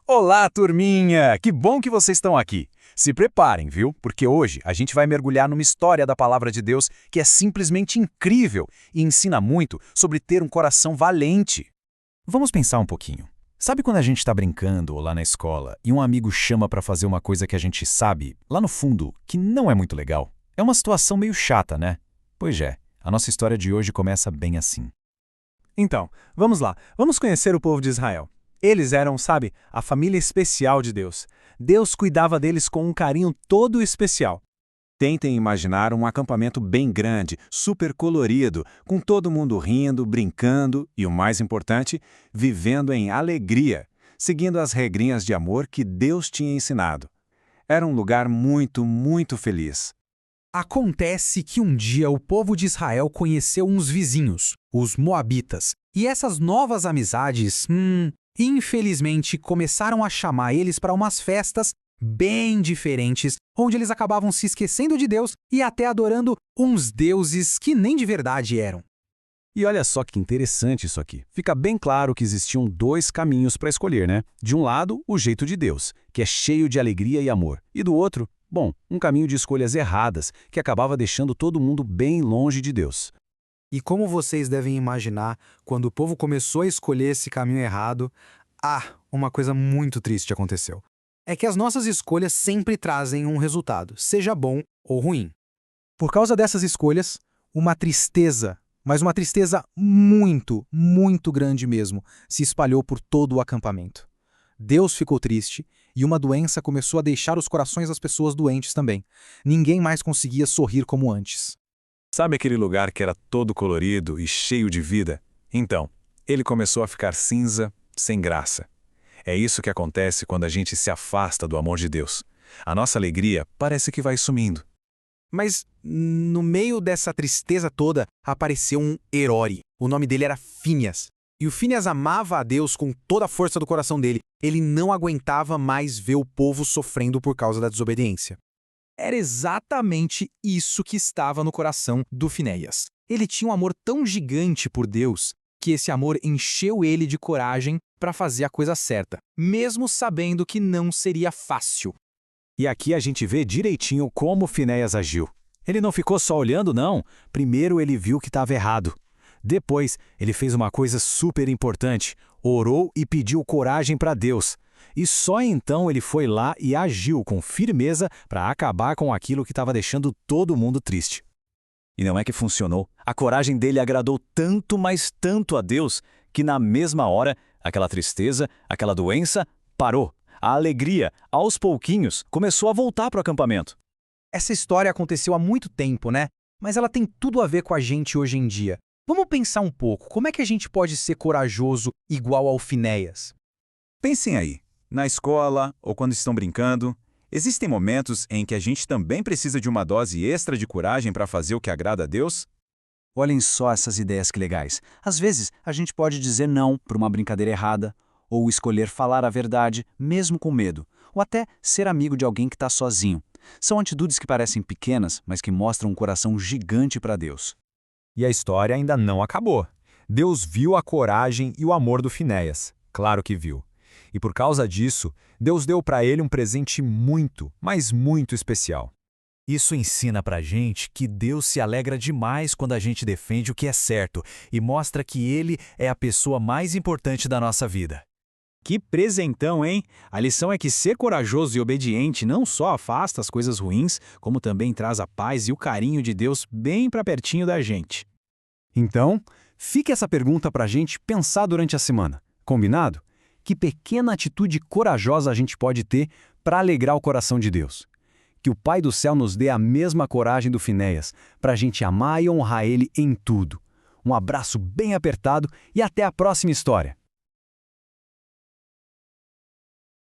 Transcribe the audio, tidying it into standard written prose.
Olá, turminha! Que bom que vocês estão aqui. Se preparem, viu? Porque hoje a gente vai mergulhar numa história da Palavra de Deus que é simplesmente incrível e ensina muito sobre ter um coração valente. Vamos pensar um pouquinho. Sabe quando a gente está brincando ou lá na escola e um amigo chama para fazer uma coisa que a gente sabe, lá no fundo, que não é muito legal? É uma situação meio chata, né? Pois é, a nossa história de hoje começa bem assim. Então, vamos lá. Vamos conhecer o povo de Israel. Eles eram, sabe, a família especial de Deus. Deus cuidava deles com um carinho todo especial. Tentem imaginar um acampamento bem grande, super colorido, com todo mundo rindo, brincando e, o mais importante, vivendo em alegria, seguindo as regrinhas de amor que Deus tinha ensinado. Era um lugar muito, muito feliz. Acontece que um dia o povo de Israel conheceu uns vizinhos, os Moabitas, e essas novas amizades, infelizmente, começaram a chamar eles para umas festas bem diferentes, onde eles acabavam se esquecendo de Deus e até adorando uns deuses que nem de verdade eram. E olha só que interessante isso aqui. Fica bem claro que existiam dois caminhos para escolher, né? De um lado, o jeito de Deus, que é cheio de alegria e amor. E do outro, bom, um caminho de escolhas erradas, que acabava deixando todo mundo bem longe de Deus. E como vocês devem imaginar, quando o povo começou a escolher esse caminho errado, uma coisa muito triste aconteceu. É que as nossas escolhas sempre trazem um resultado, seja bom ou ruim. Por causa dessas escolhas, uma tristeza, mas uma tristeza muito, muito grande mesmo, se espalhou por todo o acampamento. Deus ficou triste e uma doença começou a deixar os corações das pessoas doentes também. Ninguém mais conseguia sorrir como antes. Sabe aquele lugar que era todo colorido e cheio de vida? Então, ele começou a ficar cinza, sem graça. É isso que acontece quando a gente se afasta do amor de Deus. A nossa alegria parece que vai sumindo. Mas, no meio dessa tristeza toda, apareceu um herói. O nome dele era Fíneas. E o Fíneas amava a Deus com toda a força do coração dele. Ele não aguentava mais ver o povo sofrendo por causa da desobediência. Era exatamente isso que estava no coração do Finéias. Ele tinha um amor tão gigante por Deus que esse amor encheu ele de coragem para fazer a coisa certa, mesmo sabendo que não seria fácil. E aqui a gente vê direitinho como Finéias agiu. Ele não ficou só olhando, não. Primeiro ele viu que estava errado. Depois, ele fez uma coisa super importante. Orou e pediu coragem para Deus. E só então ele foi lá e agiu com firmeza para acabar com aquilo que estava deixando todo mundo triste. E não é que funcionou. A coragem dele agradou tanto, mas tanto a Deus, que na mesma hora, aquela tristeza, aquela doença, parou. A alegria, aos pouquinhos, começou a voltar para o acampamento. Essa história aconteceu há muito tempo, né? Mas ela tem tudo a ver com a gente hoje em dia. Vamos pensar um pouco, como é que a gente pode ser corajoso igual ao Finéias? Pensem aí, na escola ou quando estão brincando, existem momentos em que a gente também precisa de uma dose extra de coragem para fazer o que agrada a Deus? Olhem só essas ideias que legais. Às vezes, a gente pode dizer não para uma brincadeira errada, ou escolher falar a verdade, mesmo com medo, ou até ser amigo de alguém que está sozinho. São atitudes que parecem pequenas, mas que mostram um coração gigante para Deus. E a história ainda não acabou. Deus viu a coragem e o amor do Finéias. Claro que viu. E por causa disso, Deus deu para ele um presente muito, mas muito especial. Isso ensina pra gente que Deus se alegra demais quando a gente defende o que é certo e mostra que Ele é a pessoa mais importante da nossa vida. Que presentão, hein? A lição é que ser corajoso e obediente não só afasta as coisas ruins, como também traz a paz e o carinho de Deus bem para pertinho da gente. Então, fica essa pergunta para a gente pensar durante a semana. Combinado? Que pequena atitude corajosa a gente pode ter para alegrar o coração de Deus? Que o Pai do Céu nos dê a mesma coragem do Finéias, para a gente amar e honrar Ele em tudo. Um abraço bem apertado e até a próxima história.